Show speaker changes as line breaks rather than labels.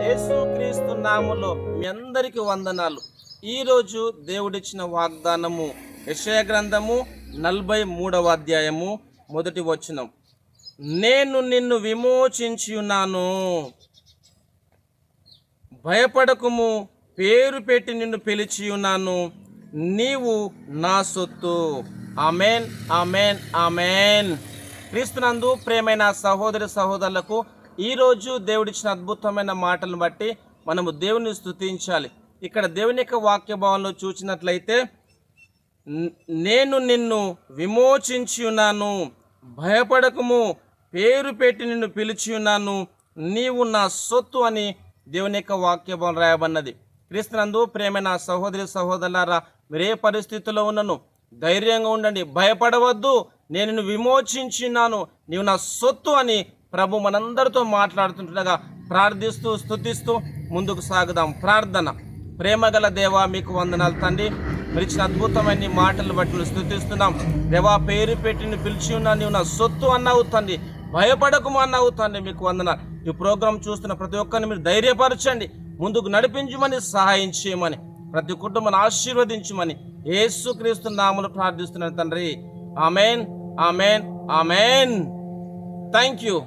యేసుక్రీస్తు నామములో మీ అందరికీ వందనాలు. ఈరోజు దేవుడిచ్చిన వాగ్దానము యెషయా గ్రంథము 43వ అధ్యాయము 1వ వచనం. నేను నిన్ను విమోచించి ఉన్నాను, భయపడకుము, పేరు పెట్టి నిన్ను పిలిచి ఉన్నాను, నీవు నా సొత్తు. Amen, amen, amen. క్రీస్తునందు ప్రియమైన సహోదరి సహోదరులకు ఈరోజు దేవుడిచ్చిన అద్భుతమైన మాటలను బట్టి మనము దేవుని స్తుతించాలి. ఇక్కడ దేవుని యొక్క వాక్య భావంలో చూసినట్లయితే, నేను నిన్ను విమోచించి ఉన్నాను, భయపడకము, పేరు పెట్టి నిన్ను పిలిచి ఉన్నాను, నీవు నా సొత్తు అని దేవుని యొక్క వాక్య భావం రాయబడినది. క్రీస్తునందు ప్రియమైన సహోదరి సహోదరులారా, మీరే పరిస్థితుల్లో ఉన్నను ధైర్యంగా ఉండండి, భయపడవద్దు, నేను నిన్ను విమోచించినాను, నీవు నా సొత్తు అని ప్రభు మనందరితో మాట్లాడుతుండగా ప్రార్థిస్తూ స్తుతిస్తూ ముందుకు సాగుదాం. ప్రార్థన. ప్రేమగల దేవా, మీకు వందనాలు తండ్రి. మీరు ఇచ్చిన అద్భుతమైన మాటలు బట్టి స్తుతిస్తున్నాం దేవా. పేరు పెట్టి పిలిచి ఉన్నా, నీవు నా సొత్తు అన్నావు తండ్రి, భయపడకము అన్నావు తండ్రి. మీకు వందనాలు. ఈ ప్రోగ్రాం చూస్తున్న ప్రతి ఒక్కరిని మీరు ధైర్యపరచండి, ముందుకు నడిపించమని, సహాయం చేయమని, ప్రతి కుటుంబాన్ని ఆశీర్వదించమని యేసుక్రీస్తు నామములో ప్రార్థిస్తున్నాను తండ్రి. Amen, amen, amen. Thank you.